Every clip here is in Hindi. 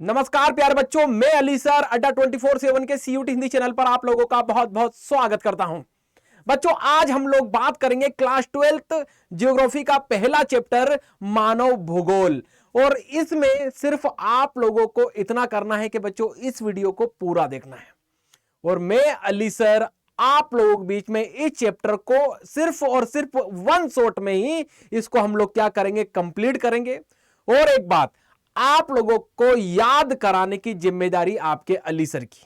नमस्कार प्यारे बच्चों, मैं अली सर अड्डा 24/7 के सीयूटी हिंदी चैनल पर आप लोगों का बहुत बहुत स्वागत करता हूं। बच्चों, आज हम लोग बात करेंगे क्लास 12th ज्योग्राफी का पहला चैप्टर मानव भूगोल। और इसमें सिर्फ आप लोगों को इतना करना है कि बच्चों इस वीडियो को पूरा देखना है। और मैं अली सर आप लोगों के बीच में इस चैप्टर को सिर्फ और सिर्फ वन शॉट में ही इसको हम लोग क्या करेंगे, कंप्लीट करेंगे। और एक बात, आप लोगों को याद कराने की जिम्मेदारी आपके अली सर की,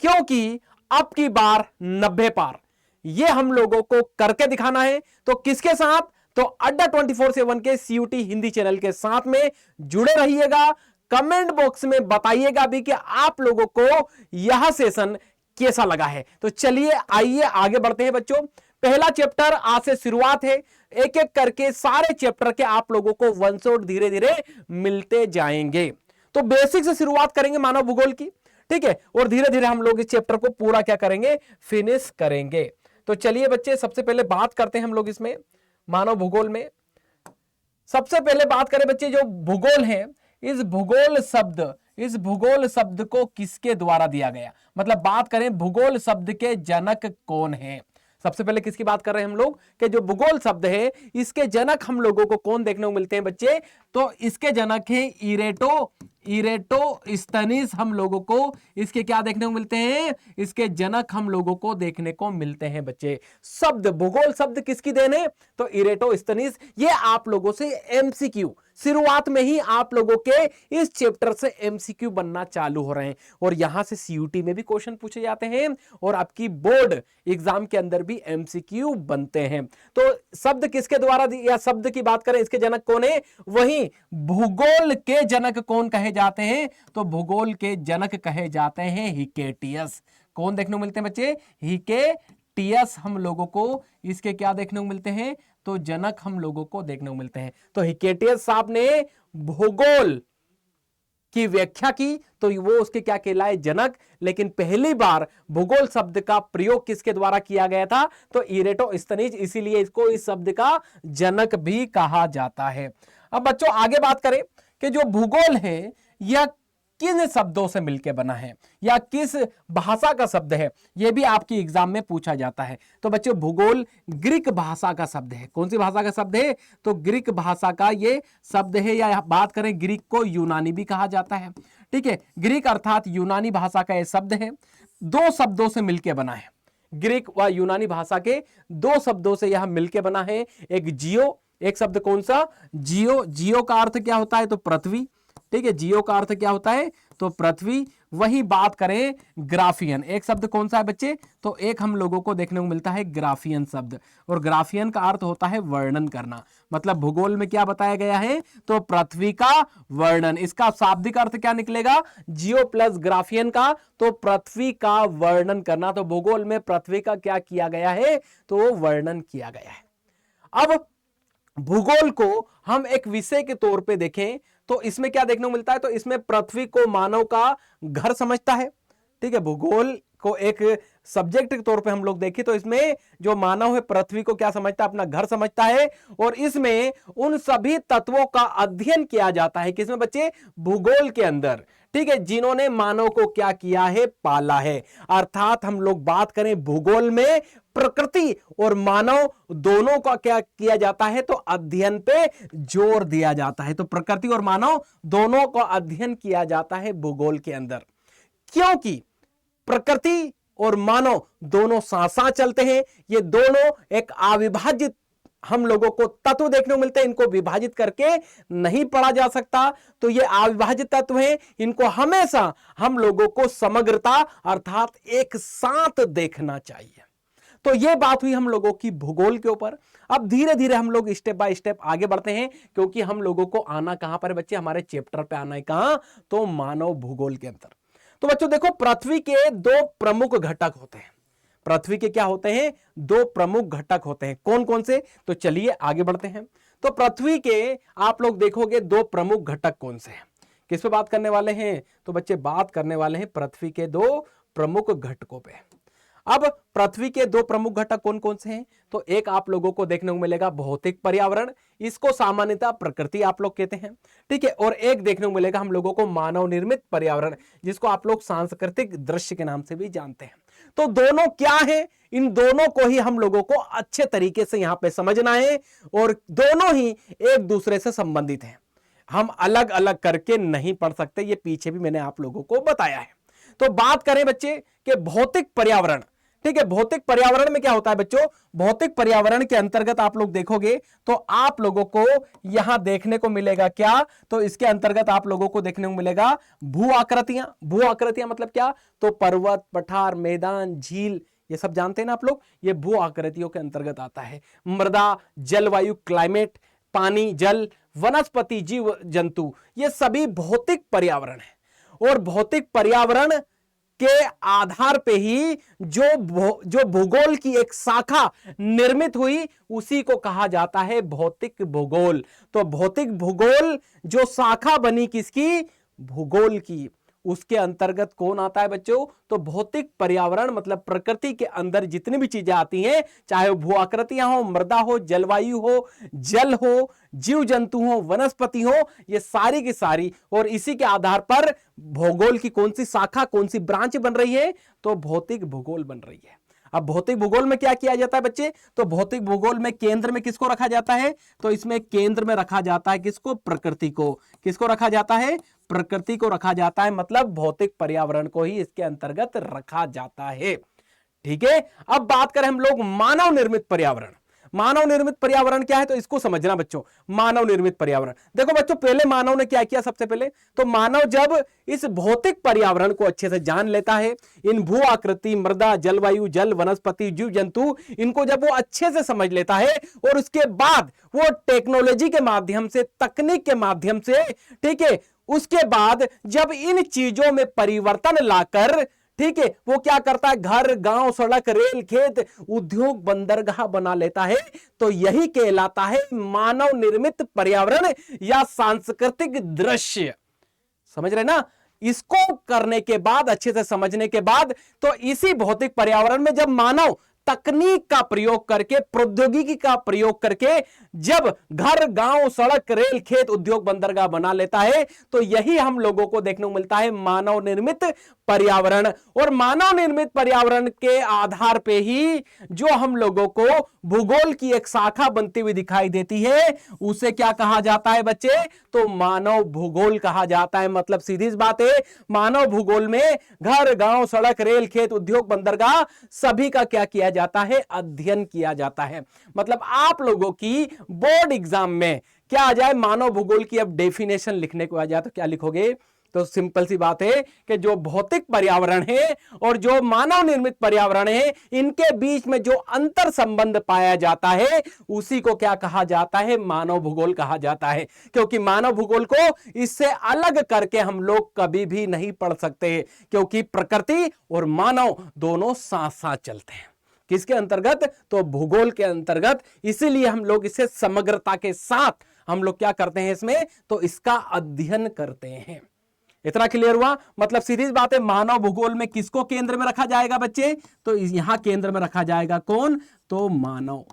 क्योंकि अब की बार 90 पार ये हम लोगों को करके दिखाना है। तो किसके साथ? तो अड्डा 24/7 के सीयूटी हिंदी चैनल के साथ में जुड़े रहिएगा। कमेंट बॉक्स में बताइएगा भी कि आप लोगों को यह सेशन कैसा लगा है। तो चलिए आइए आगे बढ़ते हैं बच्चों। पहला चैप्टर आज से शुरुआत है। एक एक करके सारे चैप्टर के आप लोगों को वन शॉट धीरे धीरे मिलते जाएंगे। तो बेसिक से शुरुआत करेंगे मानव भूगोल की, ठीक है, और धीरे धीरे हम लोग इस चैप्टर को पूरा क्या करेंगे, फिनिश करेंगे। तो चलिए बच्चे, सबसे पहले बात करते हैं हम लोग इसमें मानव भूगोल में। सबसे पहले बात करें बच्चे, जो भूगोल है, इस भूगोल शब्द को किसके द्वारा दिया गया, मतलब बात करें भूगोल शब्द के जनक कौन है। सबसे पहले किसकी बात कर रहे हैं हम लोग कि जो भूगोल शब्द है इसके जनक हम लोगों को कौन देखने को मिलते हैं बच्चे? तो इसके जनक है इरेटोस्थनीज। हम लोगों को इसके क्या देखने को मिलते हैं? इसके जनक हम लोगों को देखने को मिलते हैं बच्चे। शब्द भूगोल शब्द किसकी देन है? तो इरेटोस्थनीज। ये आप लोगों से एमसीक्यू शुरुआत में ही आप लोगों के इस चैप्टर से एमसीक्यू बनना चालू हो रहे हैं, और यहां से सीयूटी में भी क्वेश्चन पूछे जाते हैं और आपकी बोर्ड एग्जाम के अंदर भी एमसीक्यू बनते हैं। तो शब्द किसके द्वारा या शब्द की बात करें, इसके जनक कौन है? वही भूगोल के जनक कौन कहे जाते हैं? तो भूगोल के जनक कहे जाते हैं हिकेटियस। कौन देखने को मिलते हैं बच्चे? हिकेटियस हम लोगों को इसके क्या देखने को मिलते हैं? तो जनक हम लोगों को देखने को मिलते हैं। तो हिकेटियस साहब ने भूगोल की व्याख्या की तो वो उसके क्या कहलाए? जनक। लेकिन पहली बार भूगोल शब्द का प्रयोग किसके द्वारा किया गया था? तो इरेटोस्थनीज, इसीलिए इसको इस शब्द का जनक भी कहा जाता है। अब बच्चों आगे बात करें कि जो भूगोल है यह किन शब्दों से मिलकर बना है या किस भाषा का शब्द है, यह भी आपकी एग्जाम में पूछा जाता है। तो बच्चों भूगोल ग्रीक भाषा का शब्द है। कौन सी भाषा का शब्द है? तो ग्रीक भाषा का यह शब्द है, या बात करें ग्रीक को यूनानी भी कहा जाता है, ठीक है। ग्रीक अर्थात यूनानी भाषा का यह शब्द है, दो शब्दों से मिलकर बना है। ग्रीक व यूनानी भाषा के दो शब्दों से यह मिलकर बना है। एक जियो, एक शब्द कौन सा? जियो। जियो का अर्थ क्या होता है? तो पृथ्वी, ठीक है। जियो का अर्थ क्या होता है? तो पृथ्वी। वही बात करें ग्राफियन, एक शब्द कौन सा है बच्चे? तो एक हम लोगों को देखने को मिलता है ग्राफियन शब्द, और ग्राफियन का अर्थ होता है वर्णन करना। मतलब भूगोल में क्या बताया गया है? तो पृथ्वी का वर्णन। इसका शाब्दिक अर्थ क्या निकलेगा? जियो प्लस ग्राफियन का, तो पृथ्वी का वर्णन करना। तो भूगोल में पृथ्वी का क्या किया गया है? तो वर्णन किया गया है। अब भूगोल को हम एक विषय के तौर पे देखें तो इसमें क्या देखने को मिलता है? तो इसमें पृथ्वी को मानव का घर समझता है, ठीक है। भूगोल को एक सब्जेक्ट के तौर पे हम लोग देखें तो इसमें जो मानव है पृथ्वी को क्या समझता है? अपना घर समझता है। और इसमें उन सभी तत्वों का अध्ययन किया जाता है किसमें बच्चे? भूगोल के अंदर, ठीक है, जिन्होंने मानव को क्या किया है? पाला है। अर्थात हम लोग बात करें भूगोल में प्रकृति और मानव दोनों का क्या किया जाता है? तो अध्ययन पे जोर दिया जाता है। तो प्रकृति और मानव दोनों का अध्ययन किया जाता है भूगोल के अंदर, क्योंकि प्रकृति और मानव दोनों साथ साथ चलते हैं। ये दोनों एक अविभाजित हम लोगों को तत्व देखने को मिलते हैं, इनको विभाजित करके नहीं पढ़ा जा सकता। तो ये अविभाजित तत्व हैं, इनको हमेशा हम लोगों को समग्रता अर्थात एक साथ देखना चाहिए। तो ये बात हुई हम लोगों की भूगोल के ऊपर। अब धीरे धीरे हम लोग स्टेप बाय स्टेप आगे बढ़ते हैं, क्योंकि हम लोगों को आना कहां पर है बच्चे? हमारे चैप्टर पे आना है कहां? तो मानव भूगोल के अंदर। तो बच्चों देखो, पृथ्वी के दो प्रमुख घटक होते हैं। पृथ्वी के क्या होते हैं? दो प्रमुख घटक होते हैं। कौन कौन से? तो चलिए आगे बढ़ते हैं। तो पृथ्वी के आप लोग देखोगे दो प्रमुख घटक कौन से हैं। किस पे बात करने वाले हैं? तो बच्चे बात करने वाले हैं पृथ्वी के दो प्रमुख घटकों पे। अब पृथ्वी के दो प्रमुख घटक कौन कौन से हैं? तो एक आप लोगों को देखने को मिलेगा भौतिक पर्यावरण, इसको सामान्यतः प्रकृति आप लोग कहते हैं, ठीक है। और एक देखने को मिलेगा हम लोगों को मानव निर्मित पर्यावरण, जिसको आप लोग सांस्कृतिक दृश्य के नाम से भी जानते हैं। तो दोनों क्या है, इन दोनों को ही हम लोगों को अच्छे तरीके से यहां पे समझना है, और दोनों ही एक दूसरे से संबंधित हैं। हम अलग अलग करके नहीं पढ़ सकते, ये पीछे भी मैंने आप लोगों को बताया है। तो बात करें बच्चे कि भौतिक पर्यावरण, ठीक है। भौतिक पर्यावरण में क्या होता है बच्चों? भौतिक पर्यावरण के अंतर्गत आप लोग देखोगे तो आप लोगों को यहां देखने को मिलेगा क्या? तो इसके अंतर्गत आप लोगों को देखने को मिलेगा भू आकृतियां। भू आकृतियां मतलब क्या? तो पर्वत, पठार, मैदान, झील, ये सब जानते हैं ना आप लोग, ये भू आकृतियों के अंतर्गत आता है। मृदा, जलवायु, क्लाइमेट, पानी, जल, वनस्पति, जीव जंतु, ये सभी भौतिक पर्यावरण है। और भौतिक पर्यावरण के आधार पे ही जो भूगोल की एक शाखा निर्मित हुई, उसी को कहा जाता है भौतिक भूगोल। तो भौतिक भूगोल जो शाखा बनी किसकी? भूगोल की, उसके अंतर्गत कौन आता है बच्चों? तो भौतिक पर्यावरण मतलब प्रकृति के अंदर जितनी भी चीजें आती हैं, चाहे वो भू आकृतियां हो, मृदा हो, जलवायु हो, जल हो, जीव जंतु हो, वनस्पति हो, ये सारी की सारी, और इसी के आधार पर भूगोल की कौन सी शाखा, कौन सी ब्रांच बन रही है? तो भौतिक भूगोल बन रही है। अब भौतिक भूगोल में क्या किया जाता है बच्चे? तो भौतिक भूगोल में केंद्र में किसको रखा जाता है? तो इसमें केंद्र में रखा जाता है किसको? प्रकृति को। किसको रखा जाता है? प्रकृति को रखा जाता है, मतलब भौतिक पर्यावरण को ही इसके अंतर्गत रखा जाता है, ठीक है। अब बात करें हम लोग मानव निर्मित पर्यावरण। मानव निर्मित पर्यावरण क्या है? तो इसको समझना बच्चों, मानव निर्मित पर्यावरण। देखो बच्चों, पहले मानव ने क्या किया? सबसे पहले तो मानव जब इस भौतिक पर्यावरण को अच्छे से जान लेता है, इन भू आकृति, मृदा, जलवायु, जल, वनस्पति, जीव जंतु, इनको जब वो अच्छे से समझ लेता है, और उसके बाद वो टेक्नोलॉजी के माध्यम से, तकनीक के माध्यम से, ठीक है, उसके बाद जब इन चीजों में परिवर्तन लाकर, ठीक है, वो क्या करता है? घर, गांव, सड़क, रेल, खेत, उद्योग, बंदरगाह बना लेता है। तो यही कहलाता है मानव निर्मित पर्यावरण या सांस्कृतिक दृश्य। समझ रहे ना? इसको करने के बाद, अच्छे से समझने के बाद, तो इसी भौतिक पर्यावरण में जब मानव तकनीक का प्रयोग करके, प्रौद्योगिकी का प्रयोग करके जब घर, गांव, सड़क, रेल, खेत, उद्योग, बंदरगाह बना लेता है, तो यही हम लोगों को देखने को मिलता है मानव निर्मित पर्यावरण। और मानव निर्मित पर्यावरण के आधार पे ही जो हम लोगों को भूगोल की एक शाखा बनती हुई दिखाई देती है, उसे क्या कहा जाता है बच्चे? तो मानव भूगोल कहा जाता है। मतलब सीधी सी बात है, मानव भूगोल में घर, गांव, सड़क, रेल, खेत, उद्योग, बंदरगाह, सभी का क्या किया जाता है? अध्ययन किया जाता है। मतलब आप लोगों की बोर्ड एग्जाम में क्या आ जाए? मानव भूगोल की अब डेफिनेशन लिखने को आ जाए तो क्या लिखोगे? तो सिंपल सी बात है कि जो भौतिक पर्यावरण है और जो मानव निर्मित पर्यावरण है, इनके बीच में जो अंतर संबंध पाया जाता है, उसी को क्या कहा जाता है? मानव भूगोल कहा जाता है। क्योंकि मानव भूगोल को इससे अलग करके हम लोग कभी भी नहीं पढ़ सकते, क्योंकि प्रकृति और मानव दोनों साथ साथ चलते हैं। किसके अंतर्गत? तो भूगोल के अंतर्गत। इसीलिए हम लोग इसे समग्रता के साथ हम लोग क्या करते हैं इसमें? तो इसका अध्ययन करते हैं। इतना क्लियर हुआ? मतलब सीधी बात है, मानव भूगोल में किसको केंद्र में रखा जाएगा बच्चे? तो यहां केंद्र में रखा जाएगा कौन? तो मानव,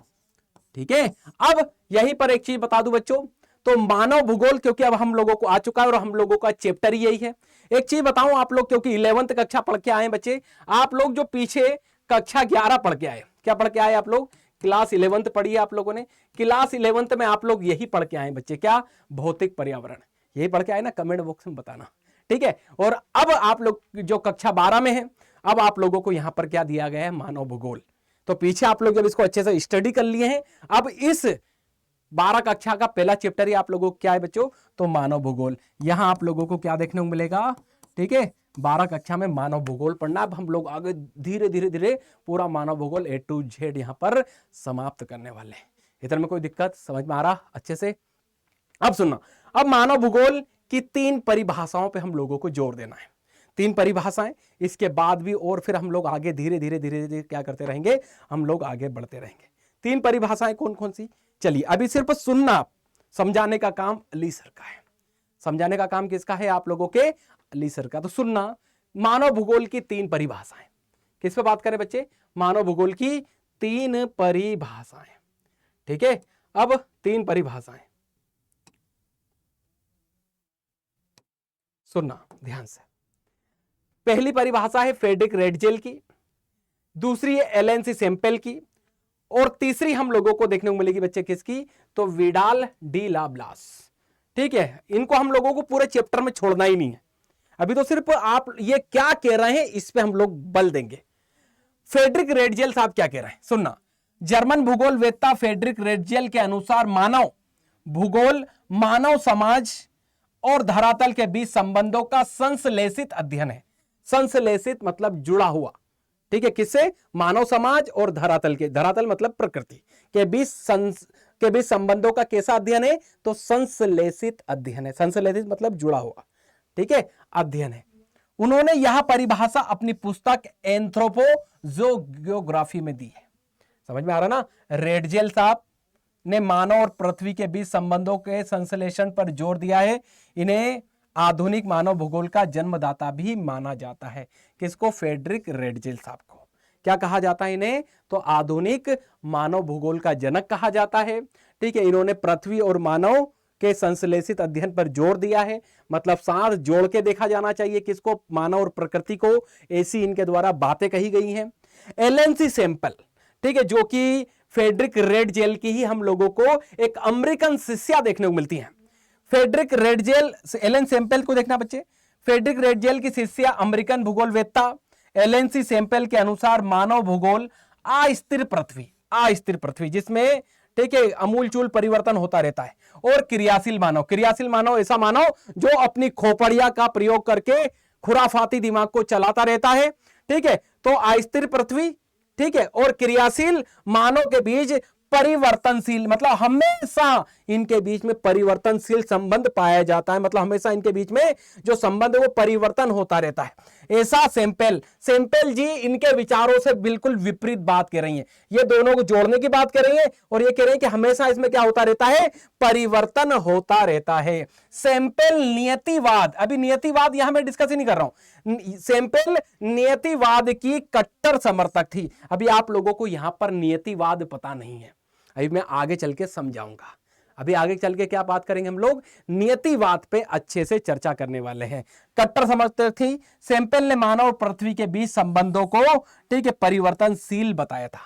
ठीक है। अब यहीं पर एक चीज बता दूं बच्चों, तो मानव भूगोल क्योंकि अब हम लोगों को आ चुका है और हम लोगों का चैप्टर ही यही है। एक चीज बताऊं आप लोग, क्योंकि 11वीं कक्षा पढ़ के आए बच्चे, आप लोग जो पीछे कक्षा 11 पढ़ के आए, क्या पढ़ के आए आप लोग? क्लास 11th पढ़ी है आप लोगों ने। क्लास 11th में आप लोग यही पढ़ के आए बच्चे, क्या? भौतिक पर्यावरण। यही पढ़ के आए ना? कमेंट बॉक्स में बताना, ठीक है। और अब आप लोग जो कक्षा 12 में है, अब आप लोगों को यहां पर क्या दिया गया है? मानव भूगोल। तो पीछे आप लोग जब इसको अच्छे से स्टडी कर लिए हैं, अब इस 12 कक्षा का पहला चैप्टर ही आप लोगों को क्या है बच्चों? तो मानव भूगोल। यहां आप लोगों को क्या देखने को मिलेगा? ठीक है, 12 कक्षा में मानव भूगोल पढ़ना। अब हम लोग आगे धीरे धीरे धीरे पूरा मानव भूगोल A to Z यहां पर समाप्त करने वाले हैं। इधर में कोई दिक्कत समझ में आ रहा अच्छे से? अब सुनना, अब मानव भूगोल की 3 परिभाषाओं पे हम लोगों को जोर देना है। 3 परिभाषाएं, इसके बाद भी और फिर हम लोग आगे धीरे धीरे धीरे धीरे क्या करते रहेंगे? हम लोग आगे बढ़ते रहेंगे। 3 परिभाषाएं कौन कौन सी? चलिए, अभी सिर्फ सुनना, समझाने का काम अली सर का है। समझाने का काम किसका है? आप लोगों के अली सर का। तो सुनना, मानव भूगोल की 3 परिभाषाएं। किस पे बात करें बच्चे? मानव भूगोल की 3 परिभाषाएं। ठीक है, अब 3 परिभाषाएं सुनना ध्यान से। पहली परिभाषा है फ्रेडरिक रेडजेल की, दूसरी है एलन सी सेम्पेल की, और तीसरी हम लोगों को देखने को मिलेगी बच्चे किसकी, तो विडाल डी ला ब्लास। ठीक है, इनको हम लोगों को पूरे चैप्टर में छोड़ना ही नहीं है, अभी तो सिर्फ आप ये क्या कह रहे हैं इस पे हम लोग बल देंगे। फ्रेडरिक रेडजेल साहब क्या कह रहे हैं सुनना। जर्मन भूगोलवेत्ता फ्रेडरिक रेडजेल के अनुसार मानव भूगोल मानव समाज और धरातल के बीच संबंधों का संश्लेषित अध्ययन है। संश्लेषित मतलब जुड़ा हुआ, ठीक है, किससे, मानव समाज और धरातल के, धरातल मतलब प्रकृति के बीच संबंधों का कैसा अध्ययन है, तो संश्लेषित अध्ययन है। संश्लेषित मतलब जुड़ा हुआ, ठीक है, अध्ययन है। उन्होंने यह परिभाषा अपनी पुस्तक एंथ्रोपोजोग्राफी में दी है। समझ में आ रहा ना, रेडजेल साहब ने मानव और पृथ्वी के बीच संबंधों के संश्लेषण पर जोर दिया है। इन्हें आधुनिक मानव भूगोल का जन्मदाता भी माना जाता है। किसको, फ्रेडरिक रेडजेल साहब को क्या कहा जाता है इन्हें, तो आधुनिक मानव भूगोल का जनक कहा जाता है। ठीक है, इन्होंने पृथ्वी और मानव के संश्लेषित अध्ययन पर जोर दिया है, मतलब साथ जोड़ के देखा जाना चाहिए किसको, मानव और प्रकृति को, ऐसी इनके द्वारा बातें कही गई हैं। एलन सी सेम्पल, ठीक है, जो कि फ्रेडरिक रेडजेल की ही हम लोगों को एक अमेरिकन शिष्या देखने को मिलती है। फ्रेडरिक रेडजेल, एलन सेम्पल को देखना बच्चे, फ्रेडरिक रेडजेल की शिष्या अमेरिकन भूगोलवेत्ता एलन सी सेम्पल के अनुसार मानव भूगोल अस्थिर पृथ्वी जिसमें, ठीक है, अमूलचूल परिवर्तन होता रहता है, और क्रियाशील मानव ऐसा मानव जो अपनी खोपड़िया का प्रयोग करके खुराफाती दिमाग को चलाता रहता है। ठीक है, तो अस्थिर पृथ्वी, ठीक है, और क्रियाशील मानव के बीच परिवर्तनशील, मतलब हमेशा इनके बीच में परिवर्तनशील संबंध पाया जाता है, मतलब हमेशा इनके बीच में जो संबंध है वो परिवर्तन होता रहता है। ऐसा सेम्पेल जी इनके विचारों से बिल्कुल विपरीत बात कर रही हैं। ये दोनों को जोड़ने की बात कर रही हैं और ये कह रही हैं कि हमेशा इसमें क्या होता रहता है, परिवर्तन होता रहता है। सेम्पेल नियतिवाद, अभी नियतिवाद यहां मैं डिस्कस ही नहीं कर रहा हूं, सेम्पेल नियतिवाद की कट्टर समर्थक थी। अभी आप लोगों को यहां पर नियतिवाद पता नहीं है, अभी मैं आगे चल के समझाऊंगा। अभी आगे चल के क्या बात करेंगे हम लोग, नियतिवाद पे अच्छे से चर्चा करने वाले हैं। कट्टर समर्थक थी। सेम्पेल ने मानव और पृथ्वी के बीच संबंधों को, ठीक है, परिवर्तनशील बताया था।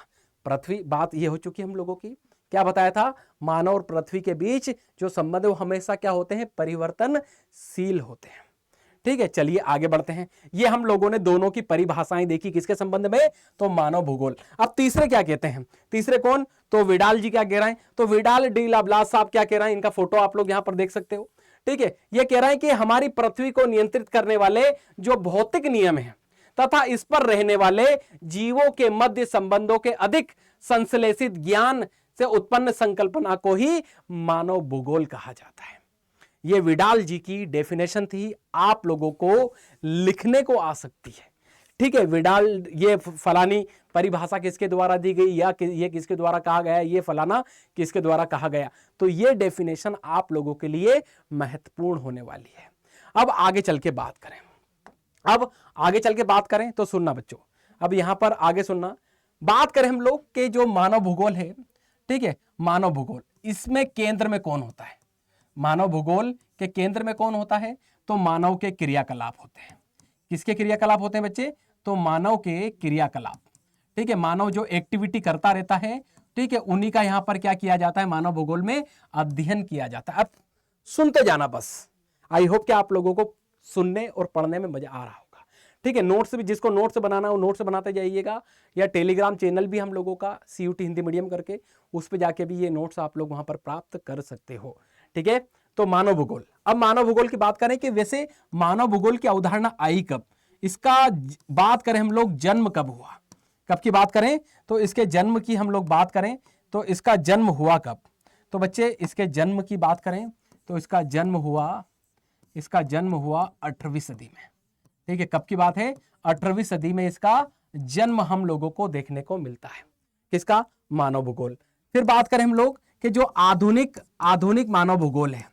पृथ्वी, बात ये हो चुकी हम लोगों की, क्या बताया था, मानव और पृथ्वी के बीच जो संबंध है वो हमेशा क्या होते हैं, परिवर्तनशील होते हैं। ठीक है, चलिए आगे बढ़ते हैं। ये हम लोगों ने दोनों की परिभाषाएं देखी, किसके संबंध में, तो मानव भूगोल। अब तीसरे क्या कहते हैं, तीसरे कौन, तो विडाल जी क्या कह रहे हैं, तो विडाल डी ला ब्लास साहब क्या कह रहे हैं, इनका फोटो आप लोग यहां पर देख सकते हो। ठीक है, ये कह रहे हैं कि हमारी पृथ्वी को नियंत्रित करने वाले जो भौतिक नियम है तथा इस पर रहने वाले जीवों के मध्य संबंधों के अधिक संश्लेषित ज्ञान से उत्पन्न संकल्पना को ही मानव भूगोल कहा जाता है। ये विडाल जी की डेफिनेशन थी, आप लोगों को लिखने को आ सकती है। ठीक है, विडाल, ये फलानी परिभाषा किसके द्वारा दी गई, या ये किसके द्वारा कहा गया, ये फलाना किसके द्वारा कहा गया, तो ये डेफिनेशन आप लोगों के लिए महत्वपूर्ण होने वाली है। अब आगे चल के बात करें, तो सुनना बच्चों, अब यहां पर आगे सुनना, बात करें हम लोग के जो मानव भूगोल है, ठीक है, मानव भूगोल, इसमें केंद्र में कौन होता है, मानव भूगोल के केंद्र में कौन होता है, तो मानव के क्रियाकलाप होते हैं। किसके क्रियाकलाप होते हैं बच्चे, तो मानव के क्रियाकलाप। ठीक है, मानव जो एक्टिविटी करता रहता है, ठीक है, उन्हीं का यहां पर क्या किया जाता है, मानव भूगोल में अध्ययन किया जाता है। अब सुनते जाना बस, आई होप कि आप लोगों को सुनने और पढ़ने में मजा आ रहा होगा। ठीक है, नोट्स भी, जिसको नोट्स बनाना हो नोट्स बनाते जाइएगा, या टेलीग्राम चैनल भी हम लोगों का CUT हिंदी मीडियम करके, उस पर जाके भी ये नोट्स आप लोग वहां पर प्राप्त कर सकते हो। ठीक है, तो मानव भूगोल, अब मानव भूगोल की बात करें कि वैसे मानव भूगोल की अवधारणा आई कब, इसका बात करें हम लोग, जन्म कब हुआ, कब की बात करें, तो इसके जन्म की हम लोग बात करें तो इसका जन्म हुआ कब, तो बच्चे इसके जन्म की बात करें तो इसका जन्म हुआ 18वीं सदी में। ठीक है, कब की बात है, 18वीं सदी में इसका जन्म हम लोगों को देखने को मिलता है। किसका, मानव भूगोल। फिर बात करें हम लोग कि जो आधुनिक मानव भूगोल है,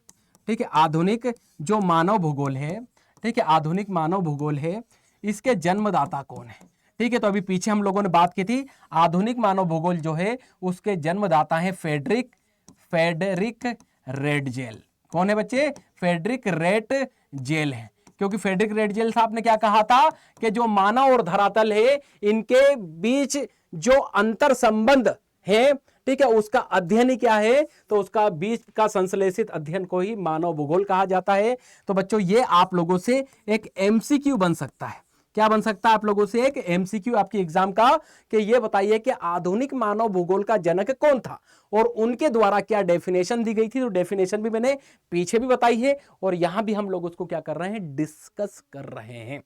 ठीक है, आधुनिक जो मानव भूगोल है, ठीक है, आधुनिक मानव भूगोल है, इसके जन्मदाता कौन है। ठीक ठीक है, तो अभी पीछे हम लोगों ने बात की थी आधुनिक मानव भूगोल जो है उसके जन्मदाता है फ्रेडरिक रेटजेल। कौन है बच्चे? फ्रेडरिक रेटजेल है। क्योंकि फ्रेडरिक रेटजेल साहब ने क्या कहा था कि जो मानव और धरातल है इनके बीच जो अंतर संबंध है, ठीक है, उसका अध्ययन ही क्या है, तो उसका बीच का संश्लेषित अध्ययन को ही मानव भूगोल कहा जाता है। तो बच्चों ये आप लोगों से एक एमसीक्यू बन सकता है। क्या बन सकता है आप लोगों से? एक एमसीक्यू आपकी एग्जाम का, कि ये बताइए कि आधुनिक मानव भूगोल का जनक कौन था और उनके द्वारा क्या डेफिनेशन दी गई थी। तो डेफिनेशन भी मैंने पीछे भी बताई है और यहां भी हम लोग उसको क्या कर रहे हैं, डिस्कस कर रहे हैं।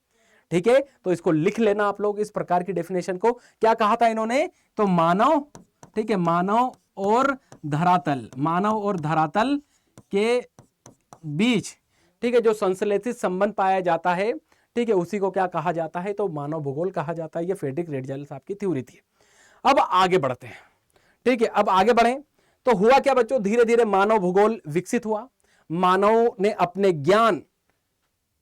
ठीक है, तो इसको लिख लेना आप लोग, इस प्रकार की डेफिनेशन को। क्या कहा था इन्होंने? तो मानव, ठीक है, मानव और धरातल के बीच, ठीक है, जो संश्लेषित संबंध पाया जाता है, ठीक है, उसी को क्या कहा जाता है? तो मानव भूगोल कहा जाता है। ये फ्रेडरिक रेटजेल साहब की थ्योरी थी। अब आगे बढ़ते हैं, ठीक है, अब आगे बढ़ें तो हुआ क्या बच्चों, धीरे धीरे मानव भूगोल विकसित हुआ। मानव ने अपने ज्ञान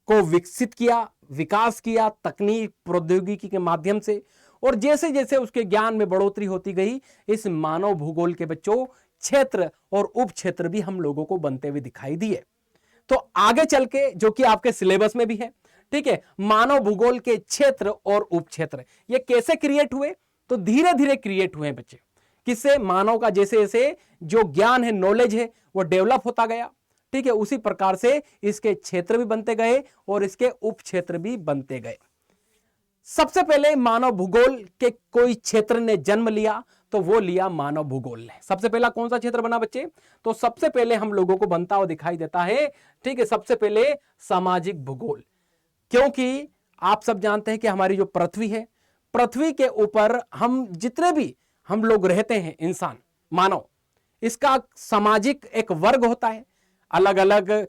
को विकसित किया, विकास किया तकनीक प्रौद्योगिकी के माध्यम से, और जैसे जैसे उसके ज्ञान में बढ़ोतरी होती गई, इस मानव भूगोल के बच्चों क्षेत्र और उप क्षेत्र भी हम लोगों को बनते हुए दिखाई दिए। तो आगे चल के जो कि आपके सिलेबस में भी है, ठीक है, मानव भूगोल के क्षेत्र और उप क्षेत्र ये कैसे क्रिएट हुए? तो धीरे धीरे क्रिएट हुए बच्चे। किससे? मानव का जैसे जैसे जो ज्ञान है, नॉलेज है, वो डेवलप होता गया, ठीक है, उसी प्रकार से इसके क्षेत्र भी बनते गए और इसके उप क्षेत्र भी बनते गए। सबसे पहले मानव भूगोल के कोई क्षेत्र ने जन्म लिया तो वो लिया मानव भूगोल ने। सबसे पहला कौन सा क्षेत्र बना बच्चे? तो सबसे पहले हम लोगों को बनता हुआ दिखाई देता है, ठीक है, सबसे पहले सामाजिक भूगोल। क्योंकि आप सब जानते हैं कि हमारी जो पृथ्वी है, पृथ्वी के ऊपर हम जितने भी हम लोग रहते हैं, इंसान मानव, इसका सामाजिक एक वर्ग होता है। अलग अलग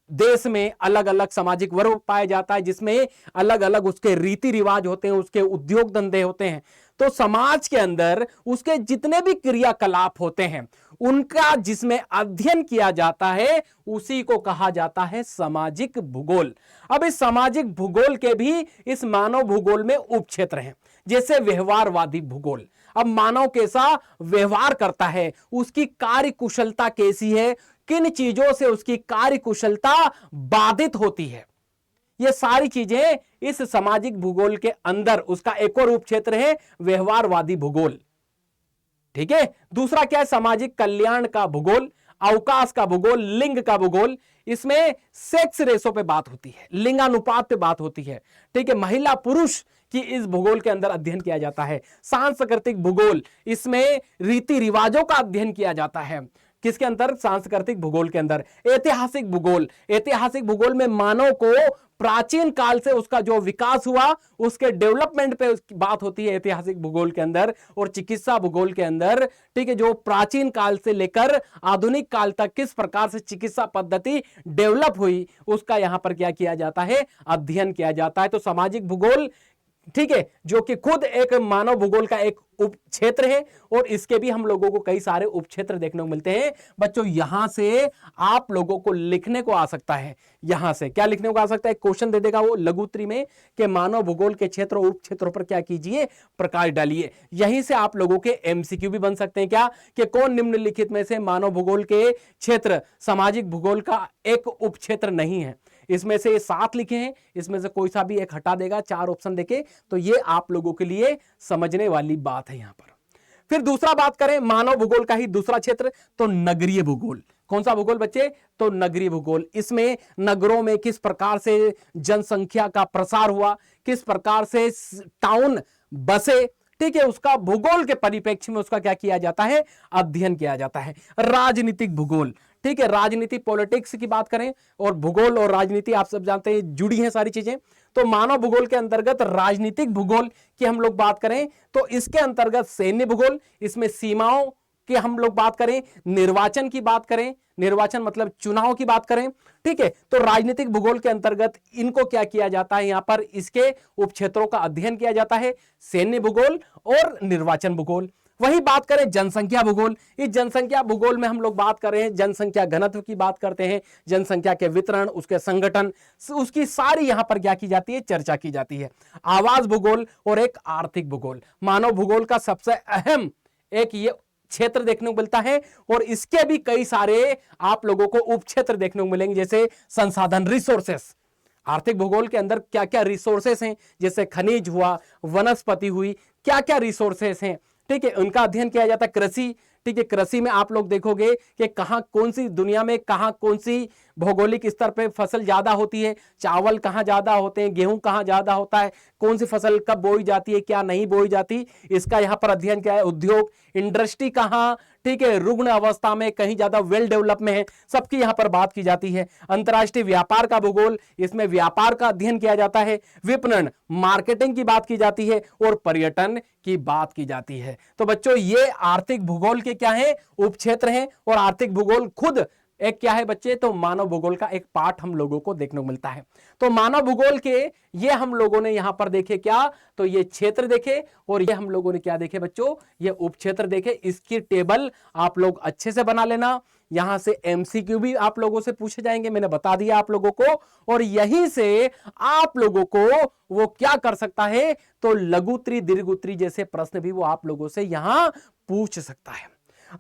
देश में अलग अलग सामाजिक वर्ग पाया जाता है, जिसमें अलग अलग उसके रीति रिवाज होते हैं, उसके उद्योग धंधे होते हैं। तो समाज के अंदर उसके जितने भी क्रियाकलाप होते हैं, उनका जिसमें अध्ययन किया जाता है, उसी को कहा जाता है सामाजिक भूगोल। अब इस सामाजिक भूगोल के भी इस मानव भूगोल में उप क्षेत्र हैं, जैसे व्यवहारवादी भूगोल। अब मानव कैसा व्यवहार करता है, उसकी कार्य कुशलता कैसी है, किन चीजों से उसकी कार्य कुशलता बाधित होती है, ये सारी चीजें इस सामाजिक भूगोल के अंदर उसका एक और उप क्षेत्र है, व्यवहारवादी भूगोल। ठीक है, दूसरा क्या है? सामाजिक कल्याण का भूगोल, अवकाश का भूगोल, लिंग का भूगोल। इसमें सेक्स रेशो पे बात होती है, लिंगानुपात पे बात होती है, ठीक है, महिला पुरुष की इस भूगोल के अंदर अध्ययन किया जाता है। सांस्कृतिक भूगोल, इसमें रीति रिवाजों का अध्ययन किया जाता है। किसके अंदर? सांस्कृतिक भूगोल के अंदर। ऐतिहासिक भूगोल, ऐतिहासिक भूगोल में मानव को प्राचीन काल से उसका जो विकास हुआ, उसके डेवलपमेंट पे बात होती है ऐतिहासिक भूगोल के अंदर। और चिकित्सा भूगोल के अंदर, ठीक है, जो प्राचीन काल से लेकर आधुनिक काल तक किस प्रकार से चिकित्सा पद्धति डेवलप हुई, उसका यहां पर क्या किया जाता है? अध्ययन किया जाता है। तो सामाजिक भूगोल, ठीक है, जो कि खुद एक मानव भूगोल का एक उप क्षेत्र है, और इसके भी हम लोगों को कई सारे उप क्षेत्र देखने को मिलते हैं। बच्चों यहां से आप लोगों को लिखने को आ सकता है, यहां से क्या लिखने को आ सकता है? क्वेश्चन दे देगा वो लघु उत्तरी में कि मानव भूगोल के क्षेत्र और उप क्षेत्रों पर क्या कीजिए? प्रकाश डालिए। यहीं से आप लोगों के एमसीक्यू भी बन सकते हैं। क्या? कि कौन निम्नलिखित में से मानव भूगोल के क्षेत्र सामाजिक भूगोल का एक उप क्षेत्र नहीं है? इसमें से 7 लिखे हैं, इसमें से कोई सा भी एक हटा देगा 4 ऑप्शन देके। तो ये आप लोगों के लिए समझने वाली बात है यहां पर। फिर दूसरा बात करें मानव भूगोल का ही दूसरा क्षेत्र, तो नगरीय भूगोल। कौन सा भूगोल बच्चे? तो नगरीय भूगोल। इसमें नगरों में किस प्रकार से जनसंख्या का प्रसार हुआ, किस प्रकार से टाउन बसे, ठीक है, उसका भूगोल के परिप्रेक्ष्य में उसका क्या किया जाता है? अध्ययन किया जाता है। राजनीतिक भूगोल, ठीक है, राजनीति पॉलिटिक्स की बात करें, और भूगोल और राजनीति आप सब जानते हैं जुड़ी हैं सारी चीजें। तो मानव भूगोल के अंतर्गत राजनीतिक भूगोल की हम लोग बात करें तो इसके अंतर्गत सैन्य भूगोल, इसमें सीमाओं की हम लोग बात करें, निर्वाचन की बात करें, निर्वाचन मतलब चुनाव की बात करें, ठीक है, तो राजनीतिक भूगोल के अंतर्गत इनको क्या किया जाता है? यहां पर इसके उप क्षेत्रों का अध्ययन किया जाता है, सैन्य भूगोल और निर्वाचन भूगोल। वही बात करें जनसंख्या भूगोल, इस जनसंख्या भूगोल में हम लोग बात कर रहे हैं जनसंख्या घनत्व की बात करते हैं, जनसंख्या के वितरण, उसके संगठन, उसकी सारी यहां पर क्या की जाती है, चर्चा की जाती है। आवास भूगोल और एक आर्थिक भूगोल, मानव भूगोल का सबसे अहम एक ये क्षेत्र देखने को मिलता है और इसके भी कई सारे आप लोगों को उप क्षेत्र देखने को मिलेंगे, जैसे संसाधन रिसोर्सेस। आर्थिक भूगोल के अंदर क्या क्या रिसोर्सेस हैं, जैसे खनिज हुआ, वनस्पति हुई, क्या क्या रिसोर्सेस हैं, ठीक है, उनका अध्ययन किया जाता है। कृषि, ठीक है, कृषि में आप लोग देखोगे कि कहां कौन सी दुनिया में कहां कौन सी भौगोलिक स्तर पे फसल ज्यादा होती है, चावल कहां ज्यादा होते हैं, गेहूं कहां ज्यादा होता है, कौन सी फसल कब बोई जाती है, क्या नहीं बोई जाती, इसका यहां पर अध्ययन किया है। उद्योग, इंडस्ट्री कहां, ठीक है, रुग्ण अवस्था में, कहीं ज्यादा वेल डेवलप में है, सबकी यहां पर बात की जाती है। अंतरराष्ट्रीय व्यापार का भूगोल, इसमें व्यापार का अध्ययन किया जाता है। विपणन, मार्केटिंग की बात की जाती है और पर्यटन की बात की जाती है। तो बच्चों ये आर्थिक भूगोल के क्या है, उपक्षेत्र हैं और आर्थिक भूगोल खुद एक क्या है बच्चे, तो मानव भूगोल का एक पार्ट हम लोगों को देखने को मिलता है। तो मानव भूगोल के ये हम लोगों ने यहां पर देखे क्या, तो ये क्षेत्र देखे और ये हम लोगों ने क्या देखे बच्चों, ये उपक्षेत्र देखे। इसकी टेबल आप लोग अच्छे से बना लेना, यहां से एमसीक्यू भी आप लोगों से पूछे जाएंगे, मैंने बता दिया आप लोगों को, और यहीं से आप लोगों को वो क्या कर सकता है, तो लघुत्तरी दीर्घोत्तरी जैसे प्रश्न भी वो आप लोगों से यहां पूछ सकता है।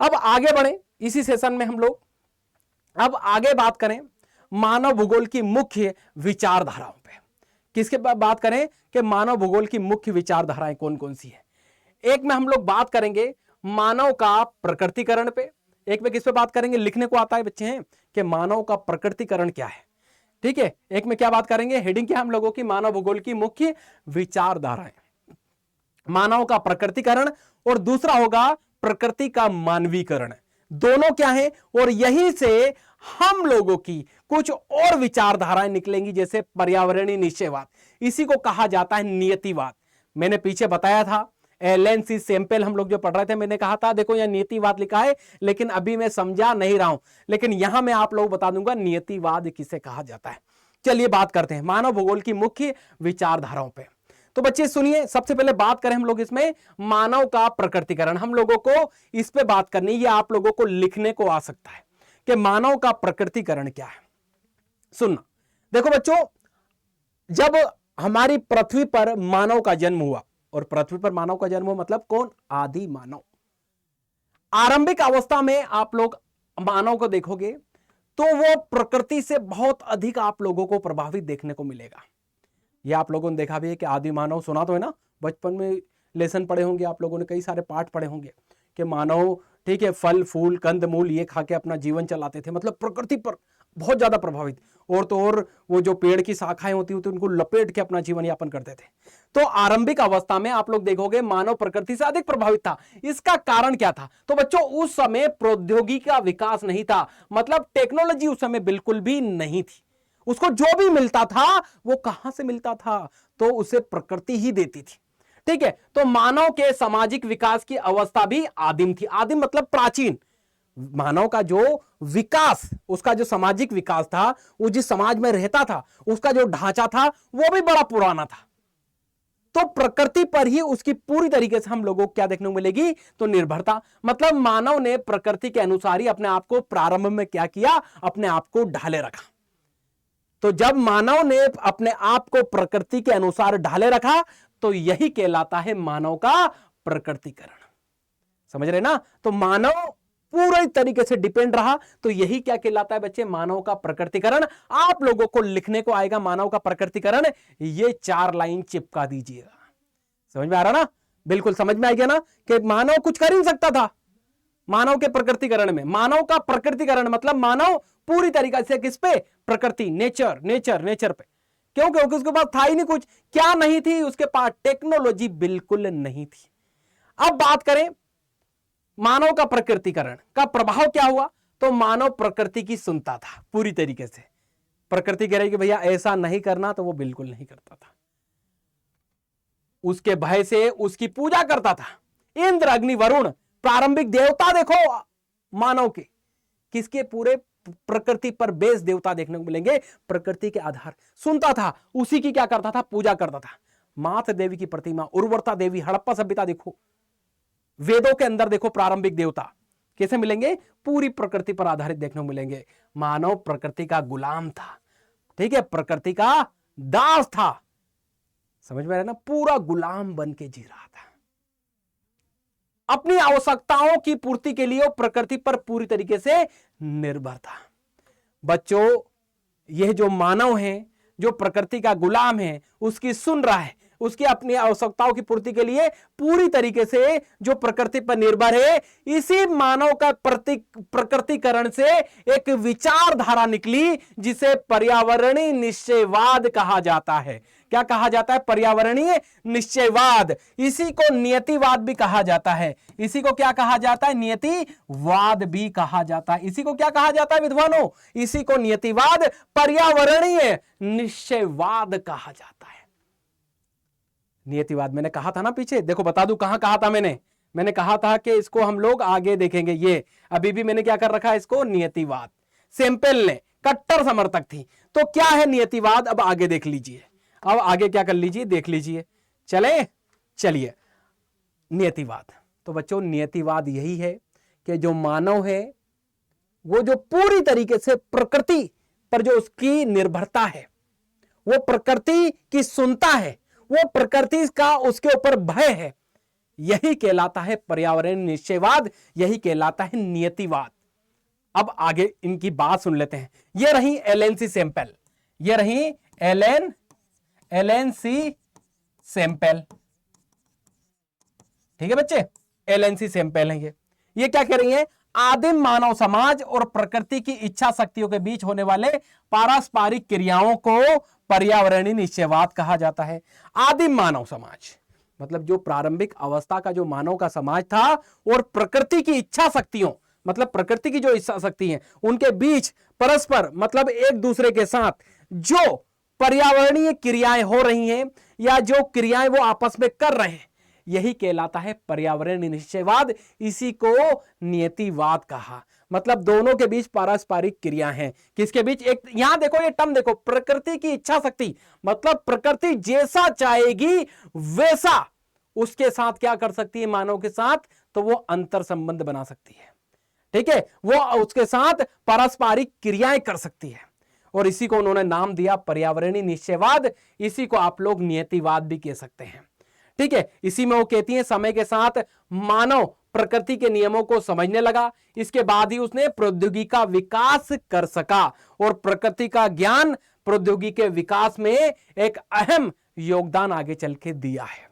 अब आगे बढ़े इसी सेशन में हम लोग, अब आगे बात करें मानव भूगोल की मुख्य विचारधाराओं पे। किसके बात करें कि मानव भूगोल की मुख्य विचारधाराएं कौन कौन सी है। एक में हम लोग बात करेंगे मानव का प्रकृतिकरण पे, एक में किस पे बात करेंगे, लिखने को आता है बच्चे हैं कि मानव का प्रकृतिकरण क्या है, ठीक है। एक में क्या बात करेंगे, हेडिंग क्या हम लोगों की, मानव भूगोल की मुख्य विचारधाराएं, मानव का प्रकृतिकरण, और दूसरा होगा प्रकृति का मानवीकरण। दोनों क्या है, और यहीं से हम लोगों की कुछ और विचारधाराएं निकलेंगी, जैसे पर्यावरणीय निश्चयवाद, इसी को कहा जाता है नियतिवाद। मैंने पीछे बताया था एलन सी सैंपल हम लोग जो पढ़ रहे थे, मैंने कहा था देखो यह नियतिवाद लिखा है, लेकिन अभी मैं समझा नहीं रहा हूं, लेकिन यहां मैं आप लोग बता दूंगा नियतिवाद किसे कहा जाता है। चलिए बात करते हैं मानव भूगोल की मुख्य विचारधाराओं पे। तो बच्चे सुनिए, सबसे पहले बात करें हम लोग इसमें मानव का प्रकृतिकरण, हम लोगों को इस पे बात करनी, ये आप लोगों को लिखने को आ सकता है कि मानव का प्रकृतिकरण क्या है। सुनना, देखो बच्चों, जब हमारी पृथ्वी पर मानव का जन्म हुआ, और पृथ्वी पर मानव का जन्म हुआ मतलब कौन, आदि मानव। आरंभिक अवस्था में आप लोग मानव को देखोगे तो वो प्रकृति से बहुत अधिक आप लोगों को प्रभावित देखने को मिलेगा। ये आप लोगों ने देखा भी है कि आदि मानव, सुना तो है ना, बचपन में लेसन पढ़े होंगे आप लोगों ने, कई सारे पाठ पढ़े होंगे कि मानव, ठीक है, फल फूल कंद मूल ये खा के अपना जीवन चलाते थे, मतलब प्रकृति पर बहुत ज्यादा प्रभावित, और तो और वो जो पेड़ की शाखाएं होती थी उनको लपेट के अपना जीवन यापन करते थे। तो आरंभिक अवस्था में आप लोग देखोगे मानव प्रकृति से अधिक प्रभावित था। इसका कारण क्या था, तो बच्चों उस समय प्रौद्योगिकी का विकास नहीं था, मतलब टेक्नोलॉजी उस समय बिल्कुल भी नहीं थी। उसको जो भी मिलता था वो कहां से मिलता था, तो उसे प्रकृति ही देती थी, ठीक है। तो मानव के सामाजिक विकास की अवस्था भी आदिम थी। आदिम मतलब प्राचीन। मानव का जो विकास, उसका जो सामाजिक विकास था, वो जिस समाज में रहता था उसका जो ढांचा था वो भी बड़ा पुराना था। तो प्रकृति पर ही उसकी पूरी तरीके से हम लोगों को क्या देखने को मिलेगी, तो निर्भरता। मतलब मानव ने प्रकृति के अनुसार ही अपने आप को प्रारंभ में क्या किया, अपने आप को ढाले रखा। तो जब मानव ने अपने आप को प्रकृति के अनुसार ढाले रखा तो यही कहलाता है मानव का प्रकृतिकरण। समझ रहे ना, तो मानव पूरे तरीके से डिपेंड रहा, तो यही क्या कहलाता है बच्चे, मानव का प्रकृतिकरण। आप लोगों को लिखने को आएगा मानव का प्रकृतिकरण, ये 4 लाइन चिपका दीजिएगा। समझ में आ रहा ना, बिल्कुल समझ में आ गया ना कि मानव कुछ कर ही नहीं सकता था। मानव के प्रकृतिकरण में, मानव का प्रकृतिकरण मतलब मानव पूरी तरीके से किस पे, प्रकृति, नेचर, नेचर, नेचर पे। क्यों, क्योंकि उसके पास था ही नहीं कुछ। क्या नहीं थी उसके पास, टेक्नोलॉजी बिल्कुल नहीं थी। अब बात करें मानव का प्रकृतिकरण का प्रभाव क्या हुआ, तो मानव प्रकृति की सुनता था पूरी तरीके से। प्रकृति कह रही कि भैया ऐसा नहीं करना, तो वो बिल्कुल नहीं करता था। उसके भय से उसकी पूजा करता था। इंद्र, अग्नि, वरुण, प्रारंभिक देवता देखो मानव के, किसके, पूरे प्रकृति पर बेस देवता देखने को मिलेंगे, प्रकृति के आधार। सुनता था, उसी की क्या करता था, पूजा करता था। मात देवी की प्रतिमा, उर्वरता देवी, हड़प्पा सभ्यता देखो, वेदों के अंदर देखो प्रारंभिक देवता कैसे मिलेंगे, पूरी प्रकृति पर आधारित देखने को मिलेंगे। मानव प्रकृति का गुलाम था, ठीक है, प्रकृति का दास था, समझ में आ रहा है ना, पूरा गुलाम बन के जी रहा था। अपनी आवश्यकताओं की पूर्ति के लिए वो प्रकृति पर पूरी तरीके से निर्भर था। बच्चों, यह जो मानव है, जो प्रकृति का गुलाम है, उसकी सुन रहा है, उसकी अपनी आवश्यकताओं की पूर्ति के लिए पूरी तरीके से जो प्रकृति पर निर्भर है, इसी मानव का प्रकृतिकरण से एक विचारधारा निकली जिसे पर्यावरणीय निश्चयवाद कहा जाता है। क्या कहा जाता है? पर्यावरणीय निश्चयवाद। इसी को नियतिवाद भी कहा जाता है। इसी को क्या कहा जाता है? नियतिवाद भी कहा जाता है। इसी को क्या कहा जाता है विद्वानों? इसी को नियतिवाद, पर्यावरणीय निश्चयवाद कहा जाता है। नियतिवाद मैंने कहा था ना पीछे, देखो बता दूं कहां कहा था मैंने कहा था कि इसको हम लोग आगे देखेंगे। ये अभी भी मैंने क्या कर रखा है इसको? नियतिवाद। सेम्पल ने कट्टर समर्थक थी। तो क्या है नियतिवाद? अब आगे देख लीजिए, अब आगे क्या कर लीजिए, देख लीजिए। चलिए नियतिवाद। तो बच्चों, नियतिवाद यही है कि जो मानव है वो जो पूरी तरीके से प्रकृति पर जो उसकी निर्भरता है, वो प्रकृति की सुनता है, वो प्रकृति का उसके ऊपर भय है, यही कहलाता है पर्यावरण निश्चयवाद, यही कहलाता है नियतिवाद। अब आगे इनकी बात सुन लेते हैं। ये रही एलएनसी सैंपल, ये रही एलएनसी सैंपल, ठीक है बच्चे, एलएनसी सैंपल है ये क्या कह रही है? आदिम मानव समाज और प्रकृति की इच्छा शक्तियों के बीच होने वाले पारस्परिक क्रियाओं को पर्यावरणीय निश्चयवाद कहा जाता है। आदिम मानव समाज मतलब जो प्रारंभिक अवस्था का जो मानव का समाज था और प्रकृति की इच्छा शक्तियों मतलब प्रकृति की जो इच्छा शक्ति है उनके बीच परस्पर मतलब एक दूसरे के साथ जो पर्यावरणीय क्रियाएं हो रही हैं या जो क्रियाएं वो आपस में कर रहे हैं, यही कहलाता है पर्यावरणीय निश्चयवाद। इसी को नियतिवाद कहा। मतलब दोनों के बीच पारस्परिक क्रिया है। किसके बीच? एक यहां देखो, ये टर्म देखो, प्रकृति की इच्छा शक्ति मतलब प्रकृति जैसा चाहेगी वैसा उसके साथ क्या कर सकती है? मानव के साथ तो वो अंतर संबंध बना सकती है, ठीक है, वो उसके साथ पारस्परिक क्रियाएं कर सकती है। और इसी को उन्होंने नाम दिया पर्यावरणीय निश्चयवाद। इसी को आप लोग नियतिवाद भी कह सकते हैं, ठीक है। इसी में वो कहती है समय के साथ मानव प्रकृति के नियमों को समझने लगा, इसके बाद ही उसने प्रौद्योगिकी का विकास कर सका और प्रकृति का ज्ञान प्रौद्योगिकी के विकास में एक अहम योगदान आगे चल के दिया है।